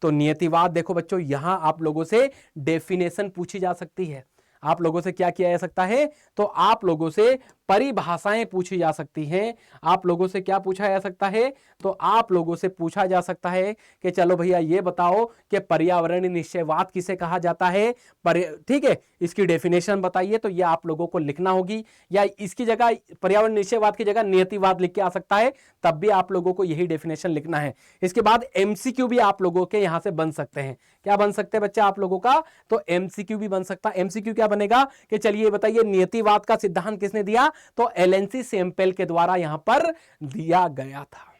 तो नियतिवाद देखो बच्चों, यहां आप लोगों से डेफिनेशन पूछी जा सकती है। आप लोगों से क्या किया जा सकता है? तो आप लोगों से परिभाषाएं पूछी जा सकती हैं। आप लोगों से क्या पूछा जा सकता है? तो आप लोगों से पूछा जा सकता है कि चलो भैया ये बताओ कि पर्यावरणीय निश्चयवाद किसे कहा जाता है, ठीक है, इसकी डेफिनेशन बताइए। तो ये आप लोगों को लिखना होगी, या इसकी जगह पर्यावरण निश्चयवाद की जगह नियतिवाद लिख के आ सकता है, तब भी आप लोगों को यही डेफिनेशन लिखना है। इसके बाद एमसीक्यू भी आप लोगों के यहां से बन सकते हैं। क्या बन सकते हैं बच्चे आप लोगों का? तो एमसीक्यू भी बन सकता है। एमसीक्यू क्या बनेगा कि चलिए बताइए नियतिवाद का सिद्धांत किसने दिया? तो एलएनसी सैंपल के द्वारा यहां पर दिया गया था।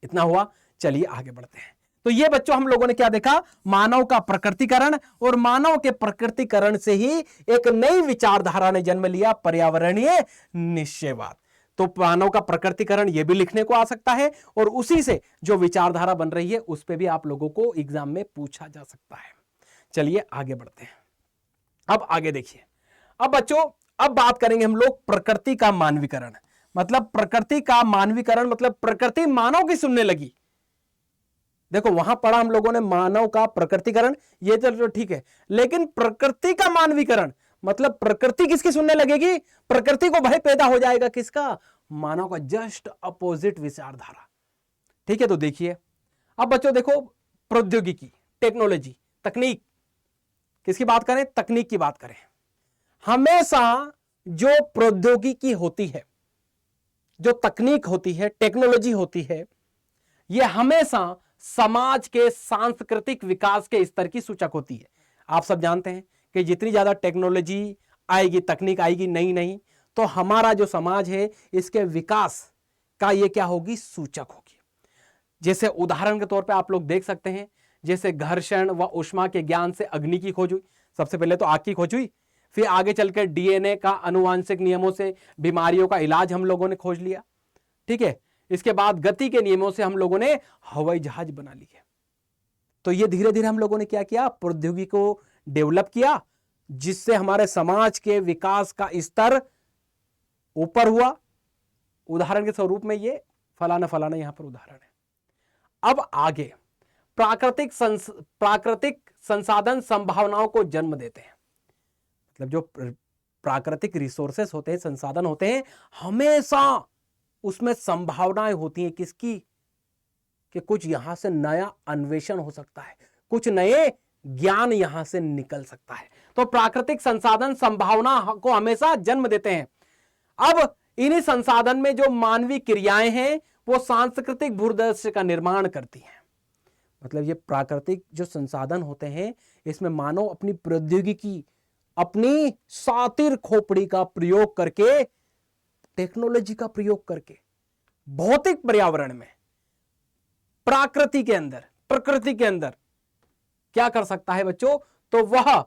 इतना हुआ, चलिए आगे बढ़ते हैं। तो ये बच्चों हम लोगों ने क्या देखा? मानव का प्रकृतिकरण, और मानव के प्रकृतिकरण से ही एक नई विचारधारा ने जन्म लिया, पर्यावरणीय निश्चयवाद। तो मानव का प्रकृतिकरण ये भी लिखने को आ सकता है, और उसी से जो विचारधारा बन रही है उस पर भी आप लोगों को एग्जाम में पूछा जा सकता है। चलिए आगे बढ़ते हैं। अब आगे देखिए, अब बच्चों अब बात करेंगे हम लोग प्रकृति का मानवीकरण। मतलब प्रकृति का मानवीकरण मतलब प्रकृति मानव की सुनने लगी। देखो वहां पढ़ा हम लोगों ने मानव का प्रकृतिकरण, ये तो ठीक है, लेकिन प्रकृति का मानवीकरण मतलब प्रकृति किसकी सुनने लगेगी? प्रकृति को भय पैदा हो जाएगा किसका? मानव का। जस्ट अपोजिट विचारधारा, ठीक है। तो देखिए अब बच्चों देखो, प्रौद्योगिकी, टेक्नोलॉजी, तकनीक, किसकी बात करें? तकनीक की बात करें। हमेशा जो प्रौद्योगिकी होती है, जो तकनीक होती है, टेक्नोलॉजी होती है, यह हमेशा समाज के सांस्कृतिक विकास के स्तर की सूचक होती है। आप सब जानते हैं कि जितनी ज्यादा टेक्नोलॉजी आएगी, तकनीक आएगी नई नई, तो हमारा जो समाज है इसके विकास का ये क्या होगी? सूचक होगी। जैसे उदाहरण के तौर पे आप लोग देख सकते हैं जैसे घर्षण व ऊष्मा के ज्ञान से अग्नि की खोज हुई। सबसे पहले तो आग की खोज हुई, फिर आगे चलकर डीएनए का अनुवांशिक नियमों से बीमारियों का इलाज हम लोगों ने खोज लिया। ठीक है, इसके बाद गति के नियमों से हम लोगों ने हवाई जहाज बना लिए। तो ये धीरे धीरे हम लोगों ने क्या किया, प्रौद्योगिकी को डेवलप किया, जिससे हमारे समाज के विकास का स्तर ऊपर हुआ। उदाहरण के स्वरूप में ये फलाना फलाना यहां पर उदाहरण है। अब आगे प्राकृतिक संसाधन संभावनाओं को जन्म देते हैं। मतलब जो प्राकृतिक रिसोर्सेस होते हैं, संसाधन होते हैं, हमेशा उसमें संभावनाएं होती हैं किसकी, कि कुछ यहां से नया अन्वेषण हो सकता है, कुछ नए ज्ञान यहां से निकल सकता है। तो प्राकृतिक संसाधन संभावना को हमेशा जन्म देते हैं। अब इन्हीं संसाधन में जो मानवीय क्रियाएं हैं वो सांस्कृतिक भूदृश्य का निर्माण करती हैं। मतलब ये प्राकृतिक जो संसाधन होते हैं, इसमें मानव अपनी प्रौद्योगिकी, अपनी सातिर खोपड़ी का प्रयोग करके, टेक्नोलॉजी का प्रयोग करके भौतिक पर्यावरण में, प्रकृति के अंदर क्या कर सकता है बच्चों, तो वह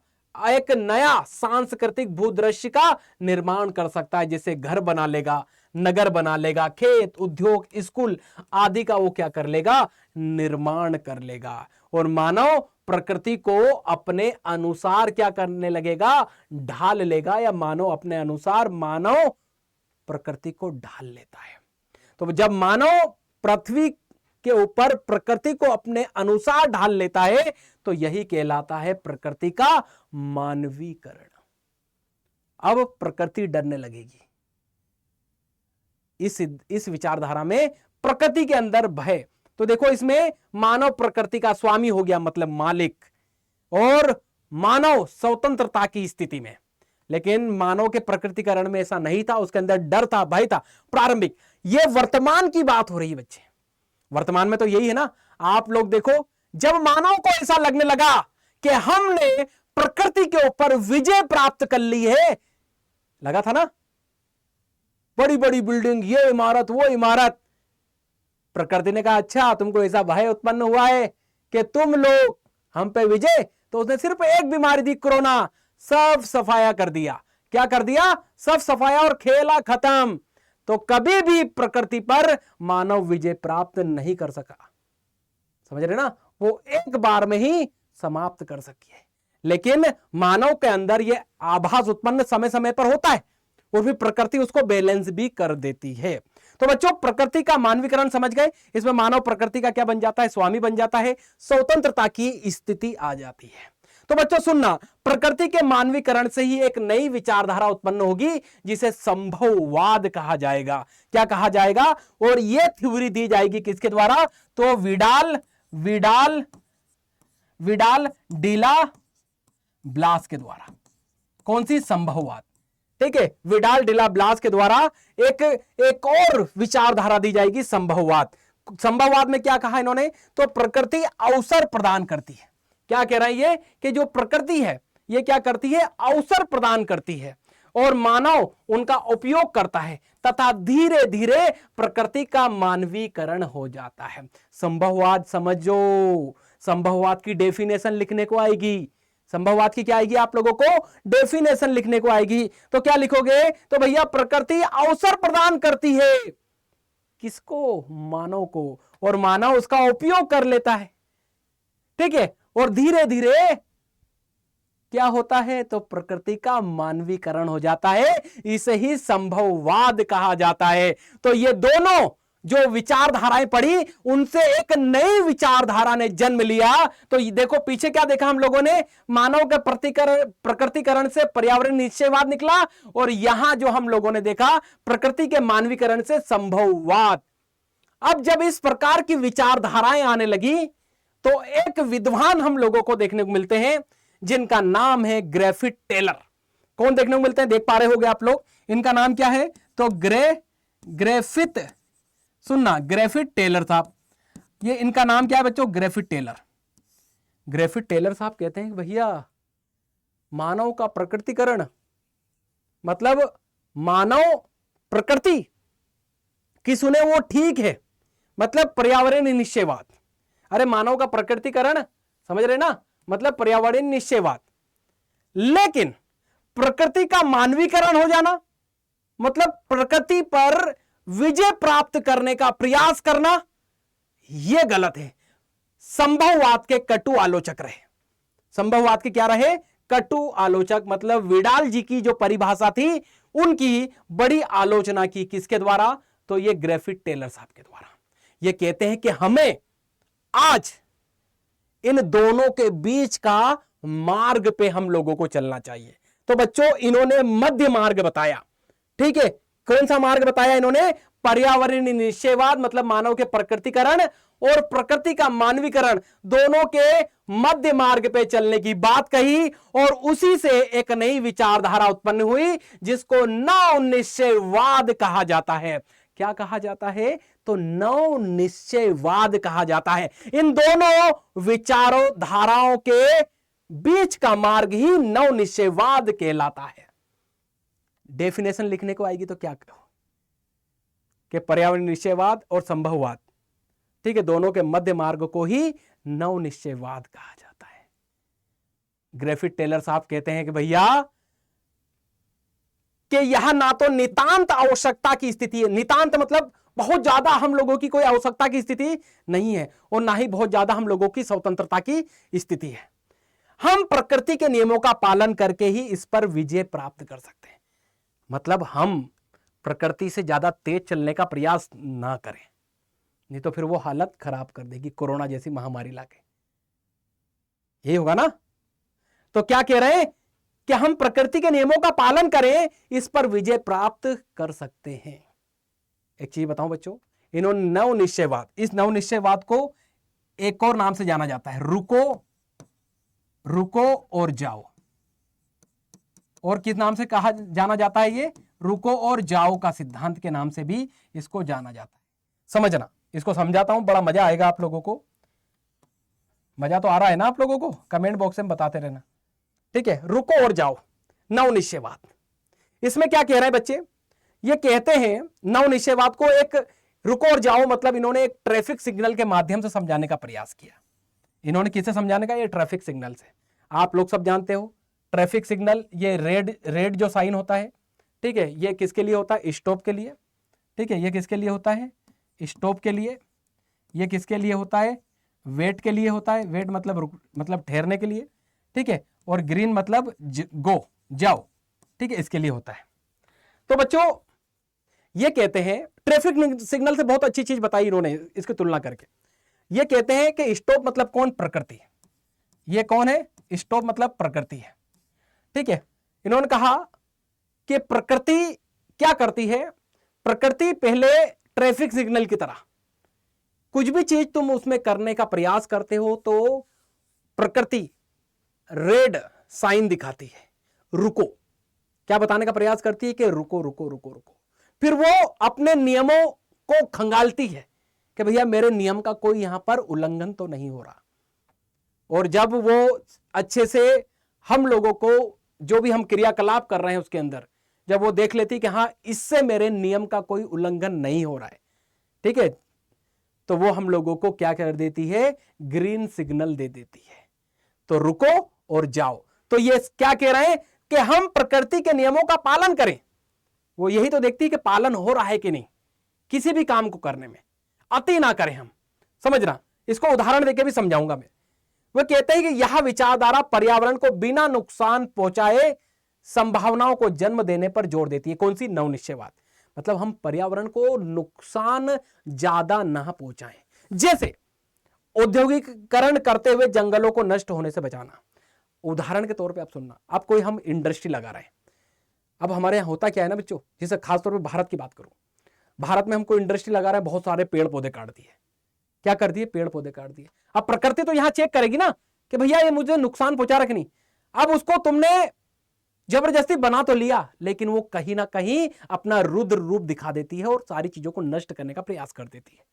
एक नया सांस्कृतिक भूदृश्य का निर्माण कर सकता है। जैसे घर बना लेगा, नगर बना लेगा, खेत, उद्योग, स्कूल आदि का वो क्या कर लेगा, निर्माण कर लेगा। और मानव प्रकृति को अपने अनुसार क्या करने लगेगा, ढाल लेगा, या मानव अपने अनुसार मानव प्रकृति को ढाल लेता है। तो जब मानव पृथ्वी के ऊपर प्रकृति को अपने अनुसार ढाल लेता है, तो यही कहलाता है प्रकृति का मानवीकरण। अब प्रकृति डरने लगेगी। इस विचारधारा में प्रकृति के अंदर भय, तो देखो इसमें मानव प्रकृति का स्वामी हो गया, मतलब मालिक, और मानव स्वतंत्रता की स्थिति में। लेकिन मानव के प्रकृतिकरण में ऐसा नहीं था, उसके अंदर डर था, भय था प्रारंभिक। ये वर्तमान की बात हो रही है बच्चे, वर्तमान में तो यही है ना। आप लोग देखो, जब मानव को ऐसा लगने लगा कि हमने प्रकृति के ऊपर विजय प्राप्त कर ली है, लगा था ना, बड़ी बड़ी बिल्डिंग, ये इमारत, वो इमारत, प्रकृति ने कहा अच्छा तुमको ऐसा भय उत्पन्न हुआ है कि तुम लोग हम पे विजय, तो उसने सिर्फ एक बीमारी दी, कोरोना, सब सफाया कर दिया। क्या कर दिया, सब सफाया, और खेला खत्म। तो कभी भी प्रकृति पर मानव विजय प्राप्त नहीं कर सका, समझ रहे ना, वो एक बार में ही समाप्त कर सकी है। लेकिन मानव के अंदर यह आभास उत्पन्न समय समय पर होता है, और फिर प्रकृति उसको बैलेंस भी कर देती है। तो बच्चों, प्रकृति का मानवीकरण समझ गए, इसमें मानव प्रकृति का क्या बन जाता है, स्वामी बन जाता है, स्वतंत्रता की स्थिति आ जाती है। तो बच्चों सुनना, प्रकृति के मानवीकरण से ही एक नई विचारधारा उत्पन्न होगी, जिसे संभववाद कहा जाएगा। क्या कहा जाएगा, और यह थ्योरी दी जाएगी किसके द्वारा, तो विडाल डिला ब्लास के द्वारा। कौन सी, संभववाद। ठीक है, विडाल डिला ब्लास के द्वारा एक और विचारधारा दी जाएगी, संभववाद। संभववाद में क्या कहा इन्होंने, तो प्रकृति अवसर प्रदान करती है। क्या कह रहा है ये, कि जो प्रकृति है ये क्या करती है, अवसर प्रदान करती है, और मानव उनका उपयोग करता है, तथा धीरे धीरे प्रकृति का मानवीकरण हो जाता है। संभववाद समझो, संभववाद की डेफिनेशन लिखने को आएगी। संभववाद की क्या आएगी, आप लोगों को डेफिनेशन लिखने को आएगी। तो क्या लिखोगे, तो भैया प्रकृति अवसर प्रदान करती है, किसको, मानव को, और मानव उसका उपयोग कर लेता है। ठीक है, और धीरे धीरे क्या होता है, तो प्रकृति का मानवीकरण हो जाता है। इसे ही संभववाद कहा जाता है। तो ये दोनों जो विचारधाराएं पढ़ी, उनसे एक नई विचारधारा ने जन्म लिया। तो देखो पीछे क्या देखा हम लोगों ने, मानव के प्रकृतिकरण से पर्यावरण निश्चयवाद निकला, और यहां जो हम लोगों ने देखा, प्रकृति के मानवीकरण से संभववाद। अब जब इस प्रकार की विचारधाराएं आने लगी, तो एक विद्वान हम लोगों को देखने को मिलते हैं, जिनका नाम है ग्रिफिथ टेलर। कौन देखने को मिलते हैं, देख पा रहे होंगे आप लोग, इनका नाम क्या है, तो ग्रिफिथ, सुनना, ग्रिफिथ टेलर साहब। ये इनका नाम क्या है बच्चों, ग्रिफिथ टेलर। ग्रिफिथ टेलर साहब कहते हैं कि भैया मानव का प्रकृतिकरण, मतलब मानव प्रकृति की सुने वो ठीक है, मतलब पर्यावरण निश्चयवाद। अरे मानव का प्रकृतिकरण समझ रहे ना, मतलब पर्यावरणीय निश्चयवाद। लेकिन प्रकृति का मानवीकरण हो जाना, मतलब प्रकृति पर विजय प्राप्त करने का प्रयास करना, यह गलत है। संभववाद के कटु आलोचक रहे, संभववाद के क्या रहे, कटु आलोचक। मतलब विडाल जी की जो परिभाषा थी उनकी बड़ी आलोचना की, किसके द्वारा, तो ये ग्रिफिथ टेलर साहब के द्वारा। ये कहते हैं कि हमें आज इन दोनों के बीच का मार्ग पे हम लोगों को चलना चाहिए। तो बच्चों इन्होंने मध्य मार्ग बताया, ठीक है। कौन सा मार्ग बताया इन्होंने, पर्यावरणीय निश्चयवाद, मतलब मानव के प्रकृतिकरण और प्रकृति का मानवीकरण, दोनों के मध्य मार्ग पे चलने की बात कही। और उसी से एक नई विचारधारा उत्पन्न हुई जिसको नव निश्चयवाद कहा जाता है। क्या कहा जाता है, तो नव निश्चयवाद कहा जाता है। इन दोनों विचारों धाराओं के बीच का मार्ग ही नव निश्चयवाद कहलाता है। डेफिनेशन लिखने को आएगी तो क्या कहो कि पर्यावरणीय निश्चयवाद और संभववाद, ठीक है, दोनों के मध्य मार्ग को ही नव निश्चयवाद कहा जाता है। ग्रिफिथ टेलर साहब कहते हैं कि भैया कि यह ना तो नितांत आवश्यकता की स्थिति है, नितांत मतलब बहुत ज्यादा हम लोगों की कोई आवश्यकता की स्थिति नहीं है, और ना ही बहुत ज्यादा हम लोगों की स्वतंत्रता की स्थिति है। हम प्रकृति के नियमों का पालन करके ही इस पर विजय प्राप्त कर सकते हैं। मतलब हम प्रकृति से ज्यादा तेज चलने का प्रयास ना करें, नहीं तो फिर वो हालत खराब कर देगी, कोरोना जैसी महामारी लाके, यही होगा ना। तो क्या कह रहे हैं कि हम प्रकृति के नियमों का पालन करें, इस पर विजय प्राप्त कर सकते हैं। एक चीज बताऊं बच्चों, इन्होंने नव निश्चयवाद, इस नव निश्चयवाद को एक और नाम से जाना जाता है, रुको और जाओ। और किस नाम से कहा जाना जाता है, ये रुको और जाओ का सिद्धांत के नाम से भी इसको जाना जाता है। समझना, इसको समझाता हूं, बड़ा मजा आएगा आप लोगों को। मजा तो आ रहा है ना आप लोगों को, कमेंट बॉक्स में बताते रहना, ठीक है। रुको और जाओ, नव निश्चयवाद, इसमें क्या कह रहे हैं बच्चे, ये कहते हैं नव निश्चयवाद को, एक रुको और जाओ मतलब इन्होंने एक ट्रैफिक सिग्नल के माध्यम से समझाने का प्रयास किया। इन्होंने किससे समझाने का, ये ट्रैफिक सिग्नल से। आप लोग सब जानते हो ट्रैफिक सिग्नल, ये रेड जो साइन होता है, ठीक है, ये किसके लिए होता है, स्टॉप के लिए, ठीक है। ये किसके लिए होता है, स्टॉप के लिए। ये किसके लिए होता है, वेट के लिए होता है, वेट मतलब ठहरने के लिए, ठीक है। और ग्रीन मतलब गो, जाओ, ठीक है, इसके लिए होता है। तो बच्चों ये कहते हैं, ट्रैफिक सिग्नल से बहुत अच्छी चीज बताई इन्होंने इसकी तुलना करके। ये कहते हैं कि स्टॉप मतलब कौन, प्रकृति। ये कौन है, स्टॉप मतलब प्रकृति है, ठीक है। इन्होंने कहा कि प्रकृति क्या करती है, प्रकृति पहले ट्रैफिक सिग्नल की तरह कुछ भी चीज तुम उसमें करने का प्रयास करते हो तो प्रकृति रेड साइन दिखाती है, रुको, क्या बताने का प्रयास करती है कि रुको रुको रुको रुको। फिर वो अपने नियमों को खंगालती है कि भैया मेरे नियम का कोई यहां पर उल्लंघन तो नहीं हो रहा। और जब वो अच्छे से हम लोगों को जो भी हम क्रियाकलाप कर रहे हैं उसके अंदर, जब वो देख लेती कि हाँ इससे मेरे नियम का कोई उल्लंघन नहीं हो रहा है, ठीक है, तो वो हम लोगों को क्या कर देती है, ग्रीन सिग्नल दे देती है। तो रुको और जाओ। तो ये क्या कह रहे हैं कि हम प्रकृति के नियमों का पालन करें। वो यही तो देखती है कि पालन हो रहा है कि नहीं, किसी भी काम को करने में अति ना करें हम। समझना, इसको उदाहरण देके भी समझाऊंगा मैं। वो कहते हैं कि यह विचारधारा पर्यावरण को बिना नुकसान पहुंचाए संभावनाओं को जन्म देने पर जोर देती है। कौन सी, नव निश्चयवाद। मतलब हम पर्यावरण को नुकसान ज्यादा ना पहुंचाएं, जैसे औद्योगिकरण करते हुए जंगलों को नष्ट होने से बचाना। उदाहरण के तौर पे आप सुनना, आप कोई हम इंडस्ट्री लगा रहे हैं। अब हमारे यहाँ होता क्या है ना बच्चों, जैसे खासतौर पे भारत की बात करूं, भारत में हम कोई इंडस्ट्री लगा रहे हैं, बहुत सारे पेड़ पौधे काट दिए। क्या कर दिए, पेड़ पौधे काट दिए। अब प्रकृति तो यहां चेक करेगी ना कि भैया ये मुझे नुकसान पहुंचा रहा कि नहीं। अब उसको तुमने जबरदस्ती बना तो लिया, लेकिन वो कहीं ना कहीं अपना रुद्र रूप दिखा देती है और सारी चीजों को नष्ट करने का प्रयास कर देती है।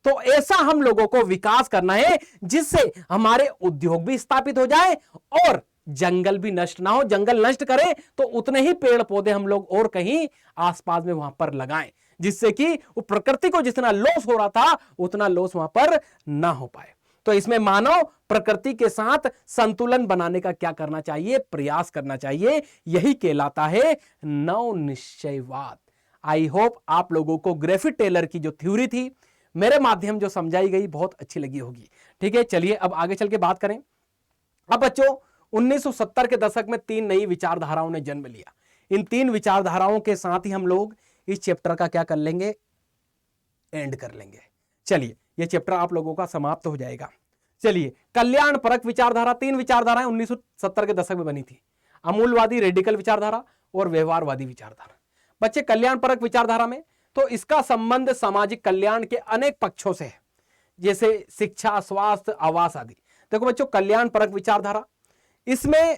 तो ऐसा हम लोगों को विकास करना है जिससे हमारे उद्योग भी स्थापित हो जाए और जंगल भी नष्ट ना हो। जंगल नष्ट करें तो उतने ही पेड़ पौधे हम लोग और कहीं आसपास में वहां पर लगाएं, जिससे कि वो प्रकृति को जितना लॉस हो रहा था उतना लॉस वहां पर ना हो पाए। तो इसमें मानव प्रकृति के साथ संतुलन बनाने का क्या करना चाहिए, प्रयास करना चाहिए। यही कहलाता है नव निश्चयवाद। आई होप आप लोगों को ग्रिफिथ टेलर की जो थ्योरी थी मेरे माध्यम जो समझाई गई बहुत अच्छी लगी होगी। ठीक है, चलिए अब आगे चल के बात करें। अब बच्चों 1970 के दशक में 3 नई विचारधाराओं ने जन्म लिया। इन 3 विचारधाराओं के साथ ही हम लोग इस चैप्टर का क्या कर लेंगे, एंड कर लेंगे। चलिए ये चैप्टर आप लोगों का समाप्त हो जाएगा। चलिए, कल्याणपरक विचारधारा, 3 विचारधाराएं 1970 के दशक में बनी थी, अमूलवादी रेडिकल विचारधारा और व्यवहारवादी विचारधारा। बच्चे कल्याणपरक विचारधारा में तो इसका संबंध सामाजिक कल्याण के अनेक पक्षों से है, जैसे शिक्षा, स्वास्थ्य, आवास आदि। देखो बच्चों, कल्याणपरक विचारधारा, इसमें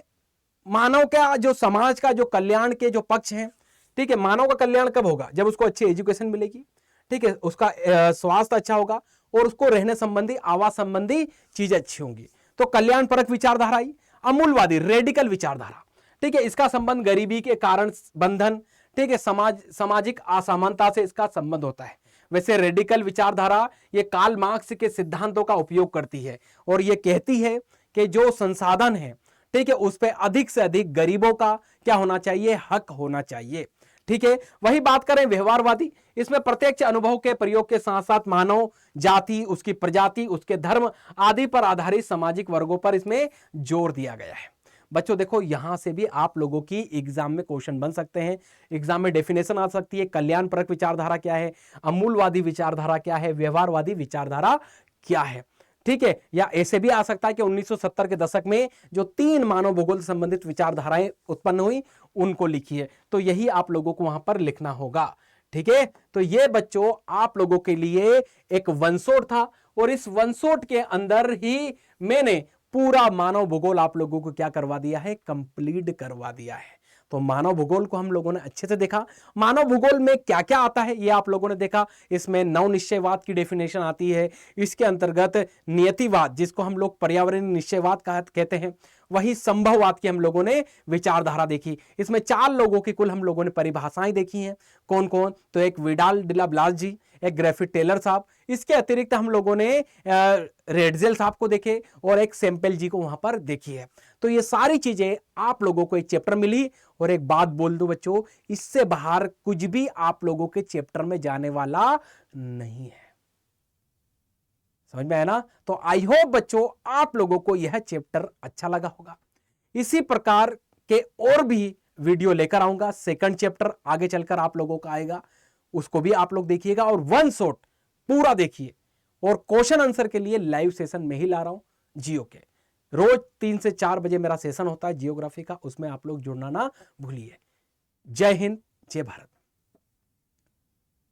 मानव का जो समाज का जो कल्याण के जो पक्ष हैं, ठीक है, मानव का कल्याण कब होगा, जब उसको अच्छी एजुकेशन मिलेगी, ठीक है, उसका स्वास्थ्य अच्छा होगा और उसको रहने संबंधी, आवास संबंधी चीजें अच्छी होंगी। तो कल्याणपरक विचारधारा आई। अमूलवादी रेडिकल विचारधारा, ठीक है, इसका संबंध गरीबी के कारण बंधन, ठीक है, सामाजिक असमानता से इसका संबंध होता है। वैसे रेडिकल विचारधारा ये कार्ल मार्क्स के सिद्धांतों का उपयोग करती है और ये कहती है कि जो संसाधन है, ठीक है, उस पर अधिक से अधिक गरीबों का क्या होना चाहिए, हक होना चाहिए। ठीक है, वही बात करें व्यवहारवादी, इसमें प्रत्यक्ष अनुभव के प्रयोग के साथ साथ मानव जाति, उसकी प्रजाति, उसके धर्म आदि पर आधारित सामाजिक वर्गों पर इसमें जोर दिया गया है। बच्चों देखो, यहां से भी आप लोगों की एग्जाम में क्वेश्चन बन सकते हैं, एग्जाम में डेफिनेशन आ सकती है। कल्याणपरक विचारधारा क्या है, अमूलवादी विचारधारा क्या है, व्यवहारवादी विचारधारा क्या है, ठीक है। या ऐसे भी आ सकता है कि 1970 के दशक में जो 3 मानव भूगोल संबंधित विचारधाराएं उत्पन्न हुई उनको लिखिए, तो यही आप लोगों को वहां पर लिखना होगा। ठीक है, तो ये बच्चों आप लोगों के लिए एक वन शॉट था और इस वन शॉट के अंदर ही मैंने पूरा मानव भूगोल आप लोगों को क्या करवा दिया है, कंप्लीट करवा दिया है। तो मानव भूगोल को हम लोगों ने अच्छे से देखा। मानव भूगोल में क्या क्या आता है ये आप लोगों ने देखा। इसमें नव निश्चयवाद की डेफिनेशन आती है, इसके अंतर्गत नियतिवाद जिसको हम लोग पर्यावरणीय निश्चयवाद कहते हैं, वही संभववाद की हम लोगों ने विचारधारा देखी। इसमें 4 लोगों की कुल हम लोगों ने परिभाषाएं देखी हैं। कौन कौन, तो एक विडाल डिला ब्लास जी, एक ग्रिफिथ टेलर साहब, इसके अतिरिक्त हम लोगों ने रेडजेल साहब को देखे और एक सैंपल जी को वहां पर देखी है। तो ये सारी चीजें आप लोगों को एक चैप्टर मिली। और एक बात बोल दूं बच्चों, इससे बाहर कुछ भी आप लोगों के चैप्टर में जाने वाला नहीं है। समझ में आया ना? तो आई होप बच्चों आप लोगों को यह चैप्टर अच्छा लगा होगा। इसी प्रकार के और भी वीडियो लेकर आऊंगा। सेकंड चैप्टर आगे चलकर आप लोगों का आएगा, उसको भी आप लोग देखिएगा और वन शॉट पूरा देखिए। और क्वेश्चन आंसर के लिए लाइव सेशन में ही ला रहा हूं जियो के। रोज 3 से 4 बजे मेरा सेशन होता है जियोग्राफी का, उसमें आप लोग जुड़ना ना भूलिए। जय हिंद, जय भारत।